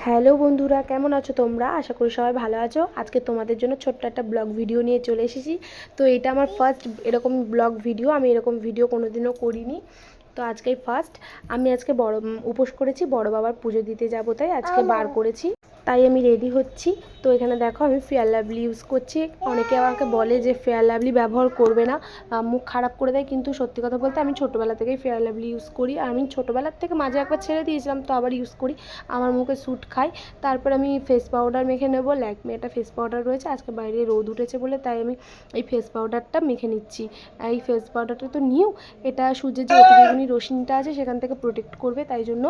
Hello বন্ধুরা, কেমন আছো তোমরা? আশা করি সবাই ভালো আছো। আজকে তোমাদের জন্য ছোট্ট একটা ব্লগ ভিডিও নিয়ে চলে এসেছি। তো এটা আমার ফার্স্ট এরকম ব্লগ ভিডিও। আমি এরকম ভিডিও কোনোদিনও করিনি, তো আজকেই ফার্স্ট। আমি আজকে উপোস করেছি, বড় বাবার পুজো দিতে যাবো, তাই আজকে বার করেছি। তাই আমি রেডি হচ্ছি। তো এখানে দেখো আমি ফেয়ার লাভলি ইউজ করছি। অনেকে আমাকে বলে যে ফেয়ার লাভলি ব্যবহার করবে না, মুখ খারাপ করে দেয়, কিন্তু সত্যি কথা বলতে আমি ছোটোবেলা থেকেই ফেয়ার লাভলি ইউজ করি। আর আমি ছোটোবেলার থেকে মাঝে একবার ছেড়ে দিয়েছিলাম, তো আবার ইউজ করি, আমার মুখে স্যুট খায়। তারপর আমি ফেস পাউডার মেখে নেবো। ল্যাকমে একটা ফেস পাউডার রয়েছে, আজকে বাইরে রোদ উঠেছে বলে তাই আমি এই ফেস পাউডারটা মেখে নিচ্ছি। এই ফেস পাউডারটা তো নিউ, এটা সূর্যের যে অতিবেগুনি রশ্মিটা আছে সেখান থেকে প্রোটেক্ট করবে, তাই জন্য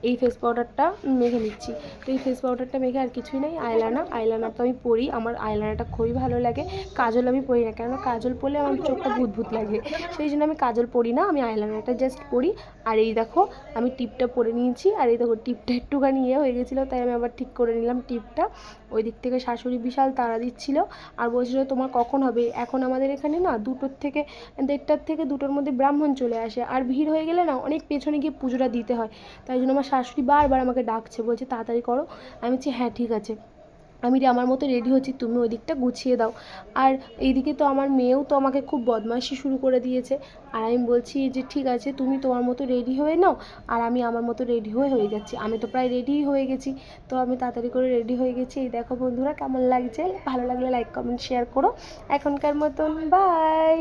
এই ফেস পাউডারটা মেখে নিচ্ছি। তো এই ফেস পাউডারটা মেখে আর কিছুই নেই, আইলাইনার তো আমি পরি, আমার আইলাইনারটা খুবই ভালো লাগে। কাজল আমি পরি না, কেননা কাজল পরলে আমার চোখটা ভূত ভূত লাগে, সেই জন্য আমি কাজল পরি না, আমি আইলাইনারটা জাস্ট পরি। আর এই দেখো আমি টিপটা পরে নিয়েছি, আর এই দেখো টিপটা একটুখানি হয়ে গেছিলো, তাই আমি আবার ঠিক করে নিলাম টিপটা। ওই দিক থেকে শাশুড়ি বিশাল তাড়া দিচ্ছিল আর বলছিল তোমার কখন হবে। এখন আমাদের এখানে না 2টোর থেকে 1:30টার থেকে 2টোর মধ্যে ব্রাহ্মণ চলে আসে, আর ভিড় হয়ে গেলে না অনেক পেছনে গিয়ে পুজোটা দিতে হয়, তাই জন্য আমার শাশুড়ি বারবার আমাকে ডাকছে, বলছে তাড়াতাড়ি করো। আমি বলছি হ্যাঁ ঠিক আছে, আমি আমার মতো রেডি হচ্ছি, তুমি ওই দিকটা গুছিয়ে দাও। আর এইদিকে তো আমার মেয়েও তো আমাকে খুব বদমাইশি শুরু করে দিয়েছে, আর আমি বলছি যে ঠিক আছে তুমি তোমার মতো রেডি হয়ে নাও, আর আমি আমার মতো রেডি হয়ে যাচ্ছি। আমি তো প্রায় রেডিই হয়ে গেছি, তো আমি তাড়াতাড়ি করে রেডি হয়ে গেছি। এই দেখো বন্ধুরা কেমন লাগছে, ভালো লাগলে লাইক কমেন্ট শেয়ার করো। এখনকার মতন বাই।